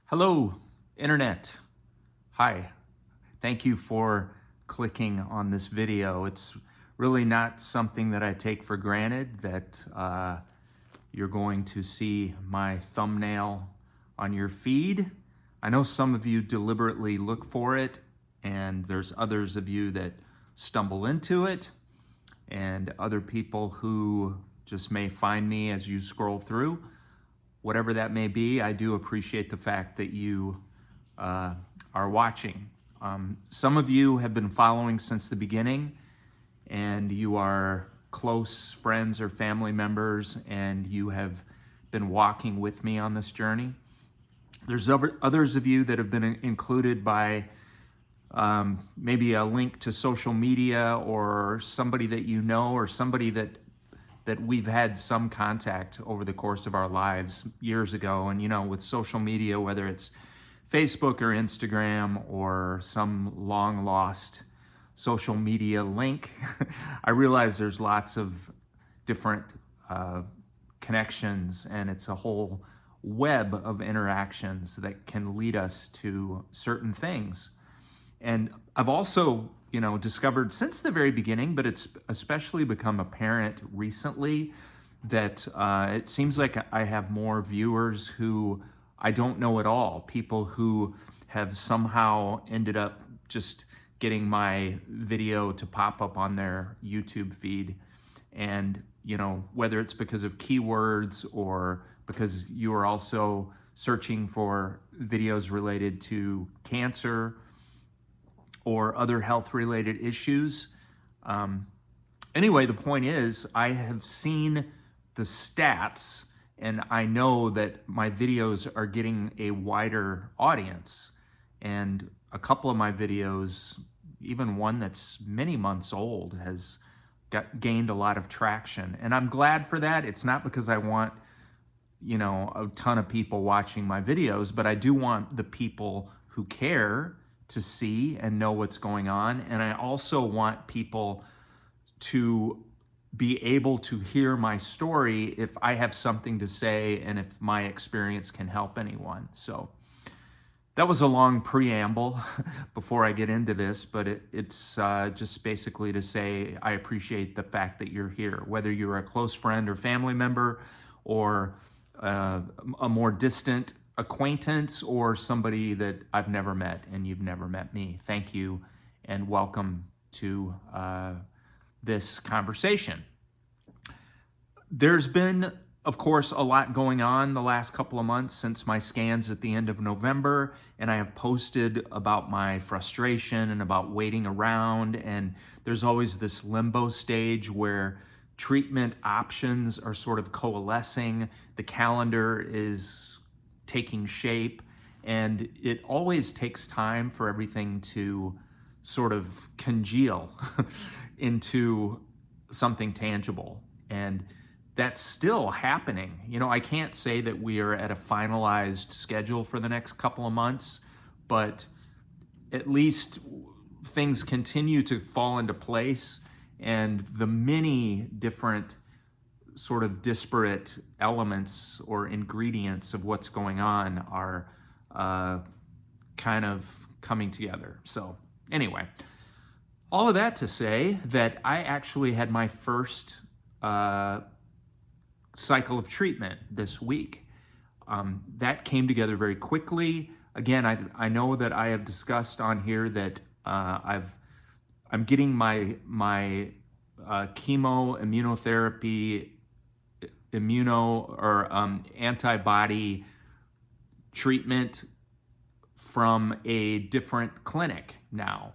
Hello, Internet. Hi. Thank you for clicking on this video. It's really not something that I take for granted that you're going to see my thumbnail on your feed. I know some of you deliberately look for it, and there's others of you that stumble into it, and other people who just may find me as you scroll through. Whatever that may be, I do appreciate the fact that you are watching. Some of you have been following since the beginning, and you are close friends or family members, and you have been walking with me on this journey. There's others of you that have been included by maybe a link to social media or somebody that you know or somebody that we've had some contact over the course of our lives years ago. And, you know, with social media, whether it's Facebook or Instagram or some long lost social media link, I realize there's lots of different connections, and it's a whole web of interactions that can lead us to certain things. And I've also, discovered since the very beginning, but it's especially become apparent recently that it seems like I have more viewers who I don't know at all, people who have somehow ended up just getting my video to pop up on their YouTube feed. And, whether it's because of keywords or because you are also searching for videos related to cancer or other health-related issues. Anyway, the point is, I have seen the stats, and I know that my videos are getting a wider audience. And a couple of my videos, even one that's many months old, has gained a lot of traction. And I'm glad for that. It's not because I want, a ton of people watching my videos, but I do want the people who care to see and know what's going on. And I also want people to be able to hear my story if I have something to say and if my experience can help anyone. So that was a long preamble before I get into this, but it's just basically to say I appreciate the fact that you're here, whether you're a close friend or family member or a more distant acquaintance or somebody that I've never met and you've never met me. Thank you and welcome to this conversation. There's been, of course, a lot going on the last couple of months since my scans at the end of November, and I have posted about my frustration and about waiting around, and there's always this limbo stage where treatment options are sort of coalescing, the calendar is taking shape, and it always takes time for everything to sort of congeal into something tangible. And that's still happening. I can't say that we are at a finalized schedule for the next couple of months, but at least things continue to fall into place, and the many different sort of disparate elements or ingredients of what's going on are kind of coming together. So anyway, all of that to say that I actually had my first cycle of treatment this week. That came together very quickly. Again, I know that I have discussed on here that I'm getting my chemo, immunotherapy, antibody treatment from a different clinic now.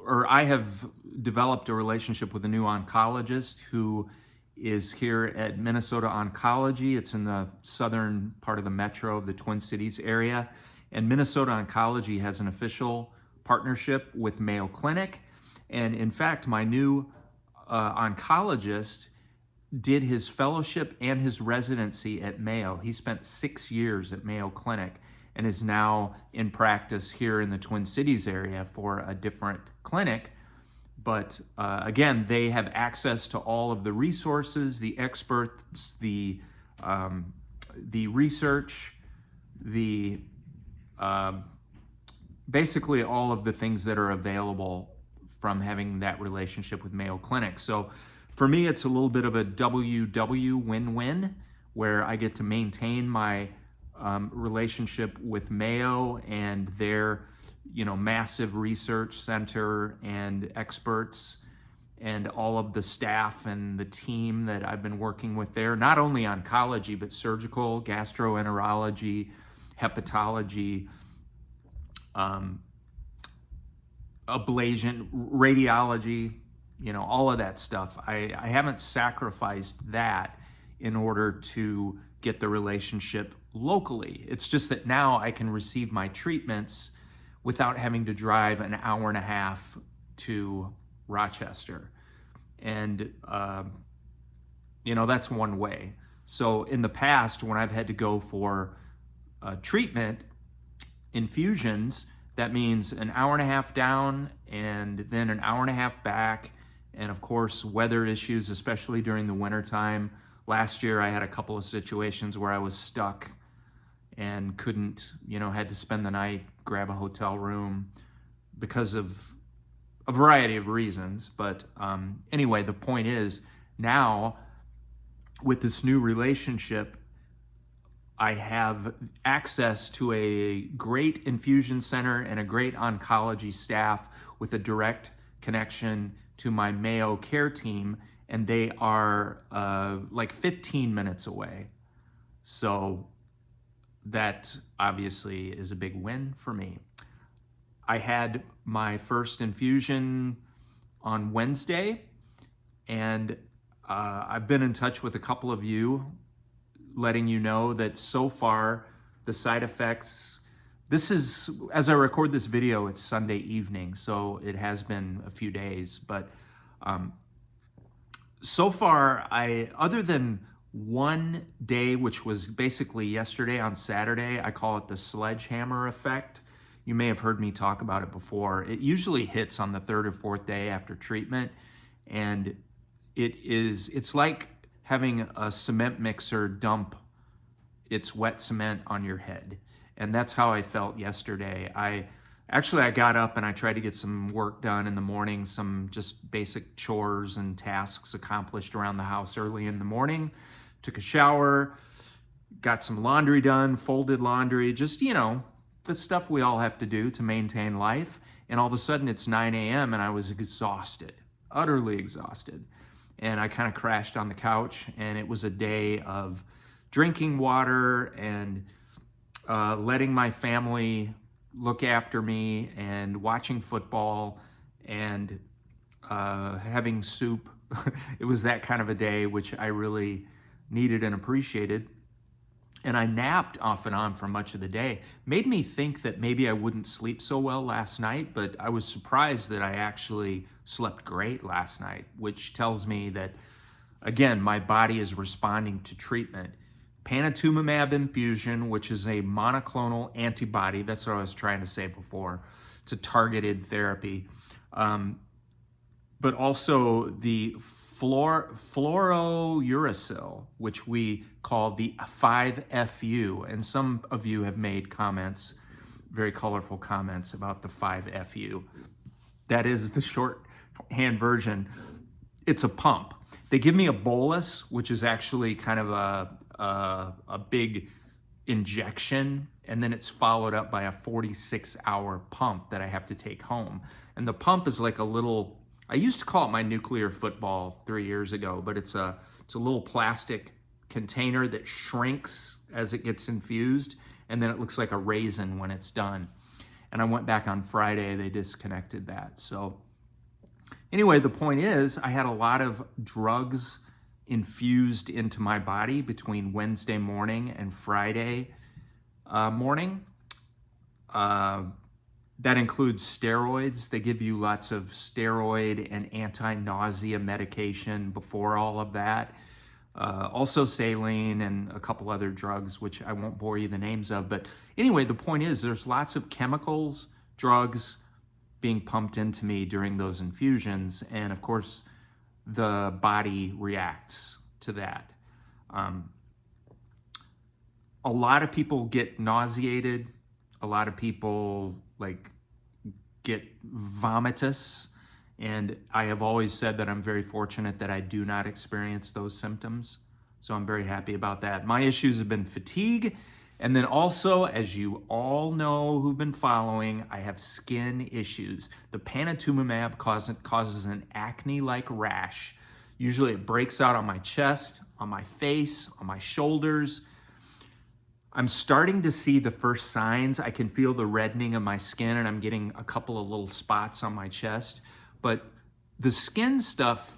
I have developed a relationship with a new oncologist who is here at Minnesota Oncology. It's in the southern part of the metro of the Twin Cities area. And Minnesota Oncology has an official partnership with Mayo Clinic. And in fact, my new oncologist did his fellowship and his residency at Mayo. He spent 6 years at Mayo Clinic and is now in practice here in the Twin Cities area for a different clinic. But again, they have access to all of the resources, the experts, the the research, the basically all of the things that are available from having that relationship with Mayo Clinic. So for me, it's a little bit of a WW win-win, where I get to maintain my relationship with Mayo and their, massive research center and experts and all of the staff and the team that I've been working with there, not only oncology, but surgical, gastroenterology, hepatology, ablation, radiology, all of that stuff. I haven't sacrificed that in order to get the relationship locally. It's just that now I can receive my treatments without having to drive an hour and a half to Rochester. And, that's one way. So in the past, when I've had to go for treatment, infusions, that means an hour and a half down and then an hour and a half back. And of course, weather issues, especially during the wintertime. Last year, I had a couple of situations where I was stuck and couldn't, had to spend the night, grab a hotel room because of a variety of reasons. But anyway, the point is, now with this new relationship, I have access to a great infusion center and a great oncology staff with a direct connection to my Mayo care team, and they are like 15 minutes away. So that obviously is a big win for me. I had my first infusion on Wednesday, and I've been in touch with a couple of you, letting you know that so far the side effects, this is, as I record this video, it's Sunday evening, so it has been a few days, but so far, other than one day, which was basically yesterday on Saturday, I call it the sledgehammer effect. You may have heard me talk about it before. It usually hits on the third or fourth day after treatment, and it's like having a cement mixer dump its wet cement on your head. And that's how I felt yesterday. I got up and I tried to get some work done in the morning, some just basic chores and tasks accomplished around the house early in the morning. Took a shower, got some laundry done, folded laundry, just, the stuff we all have to do to maintain life. And all of a sudden it's 9 a.m. and I was exhausted, utterly exhausted. And I kind of crashed on the couch, and it was a day of drinking water and letting my family look after me and watching football and having soup. It was that kind of a day, which I really needed and appreciated. And I napped off and on for much of the day. Made me think that maybe I wouldn't sleep so well last night, but I was surprised that I actually slept great last night, which tells me that, again, my body is responding to treatment. Panitumumab infusion, which is a monoclonal antibody, that's what I was trying to say before. It's a targeted therapy. But also the fluorouracil, which we call the 5-FU. And some of you have made comments, very colorful comments about the 5-FU. That is the shorthand version. It's a pump. They give me a bolus, which is actually kind of a big injection, and then it's followed up by a 46-hour pump that I have to take home. And the pump is like a little, I used to call it my nuclear football 3 years ago, but it's a little plastic container that shrinks as it gets infused, and then it looks like a raisin when it's done. And I went back on Friday, they disconnected that. So anyway, the point is, I had a lot of drugs infused into my body between Wednesday morning and Friday morning. That includes steroids. They give you lots of steroid and anti-nausea medication before all of that. Also saline and a couple other drugs, which I won't bore you the names of. But anyway, the point is there's lots of chemicals, drugs being pumped into me during those infusions. And of course, the body reacts to that. a lot of people get nauseated. A lot of people like get vomitous. And I have always said that I'm very fortunate that I do not experience those symptoms. So I'm very happy about that. My issues have been fatigue. And then also, as you all know who've been following, I have skin issues. The panitumumab causes an acne-like rash. Usually it breaks out on my chest, on my face, on my shoulders. I'm starting to see the first signs. I can feel the reddening of my skin, and I'm getting a couple of little spots on my chest. But the skin stuff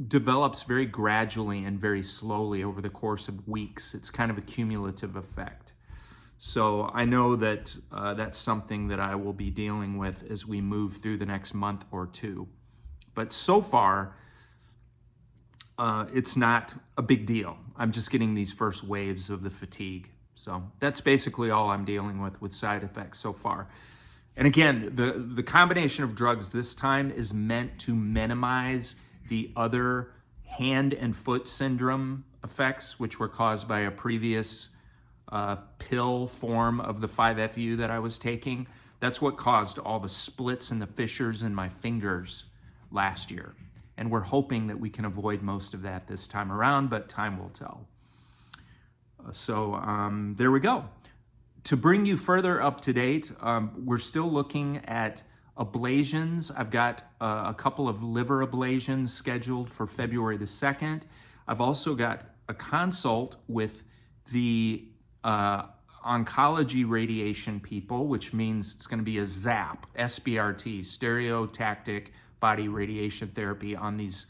develops very gradually and very slowly over the course of weeks. It's kind of a cumulative effect. So I know that that's something that I will be dealing with as we move through the next month or two. But so far, it's not a big deal. I'm just getting these first waves of the fatigue. So that's basically all I'm dealing with side effects so far. And again, the combination of drugs this time is meant to minimize the other hand and foot syndrome effects, which were caused by a previous pill form of the 5-FU that I was taking. That's what caused all the splits and the fissures in my fingers last year. And we're hoping that we can avoid most of that this time around, but time will tell. So there we go. To bring you further up to date, we're still looking at ablations. I've got a couple of liver ablations scheduled for February the 2nd. I've also got a consult with the oncology radiation people, which means it's going to be a ZAP, SBRT, stereotactic body radiation therapy on these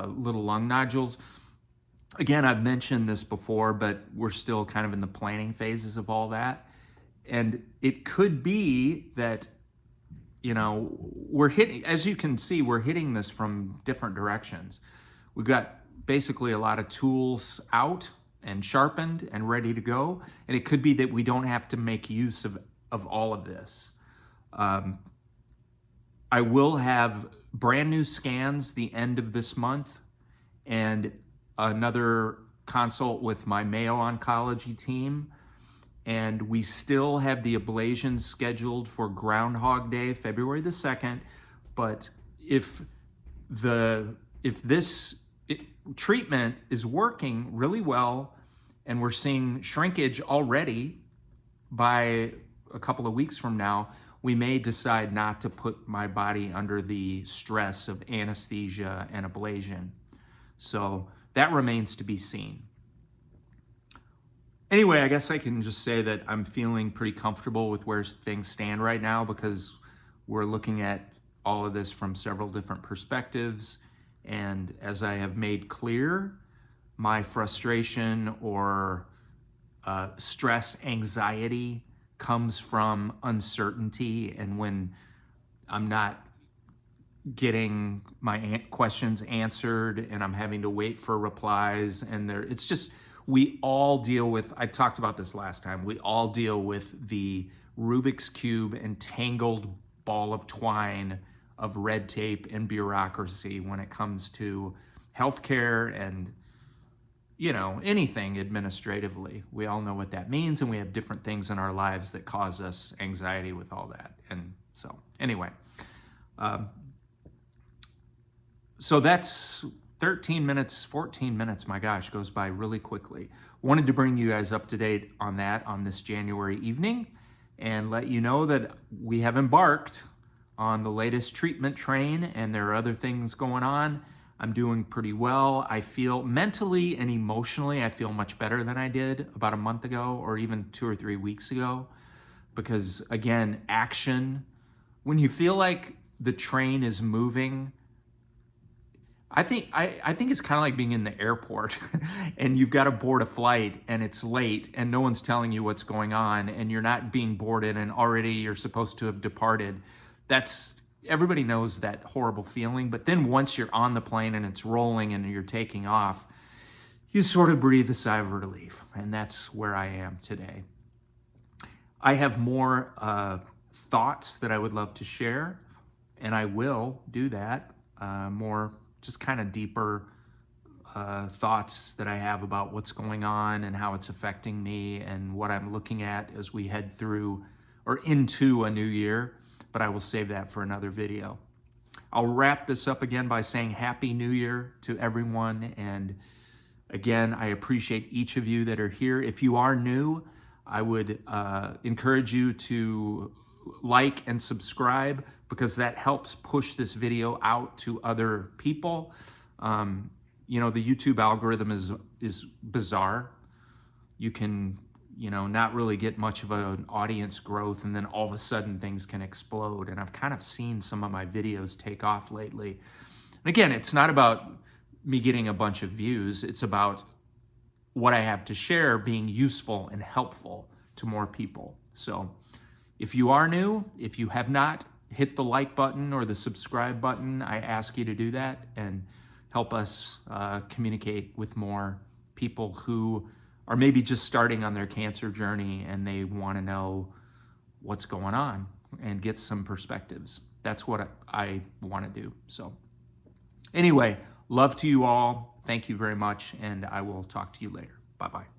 little lung nodules. Again, I've mentioned this before, but we're still kind of in the planning phases of all that. And it could be that, you know, we're hitting, as you can see, we're hitting this from different directions. We've got basically a lot of tools out and sharpened and ready to go. And it could be that we don't have to make use of all of this. I will have brand new scans the end of this month and another consult with my Mayo Oncology team. And we still have the ablations scheduled for Groundhog Day, February the 2nd. But if this treatment is working really well and we're seeing shrinkage already by a couple of weeks from now, we may decide not to put my body under the stress of anesthesia and ablation. So that remains to be seen. Anyway, I guess I can just say that I'm feeling pretty comfortable with where things stand right now because we're looking at all of this from several different perspectives. And as I have made clear, my frustration or stress, anxiety comes from uncertainty. And when I'm not getting my questions answered and I'm having to wait for replies, and it's just, we all deal with, I talked about this last time, we all deal with the Rubik's Cube and tangled ball of twine of red tape and bureaucracy when it comes to healthcare and, you know, anything administratively. We all know what that means, and we have different things in our lives that cause us anxiety with all that. And so anyway, so that's 13 minutes, 14 minutes, my gosh, goes by really quickly. Wanted to bring you guys up to date on that on this January evening and let you know that we have embarked on the latest treatment train, and there are other things going on. I'm doing pretty well. I feel mentally and emotionally, I feel much better than I did about a month ago or even 2 or 3 weeks ago. Because again, action, when you feel like the train is moving, I think it's kind of like being in the airport and you've got to board a flight and it's late and no one's telling you what's going on and you're not being boarded and already you're supposed to have departed. Everybody knows that horrible feeling. But then once you're on the plane and it's rolling and you're taking off, you sort of breathe a sigh of relief. And that's where I am today. I have more thoughts that I would love to share, and I will do that more just kind of deeper thoughts that I have about what's going on and how it's affecting me and what I'm looking at as we head through or into a new year, but I will save that for another video. I'll wrap this up again by saying Happy New Year to everyone. And again, I appreciate each of you that are here. If you are new, I would encourage you to like and subscribe, because that helps push this video out to other people. You know, the YouTube algorithm is bizarre. You can, you know, not really get much of an audience growth, and then all of a sudden things can explode. And I've kind of seen some of my videos take off lately. And again, it's not about me getting a bunch of views. It's about what I have to share being useful and helpful to more people. So if you are new, if you have not hit the like button or the subscribe button, I ask you to do that and help us communicate with more people who are maybe just starting on their cancer journey and they want to know what's going on and get some perspectives. That's what I want to do. So anyway, love to you all. Thank you very much, and I will talk to you later. Bye-bye.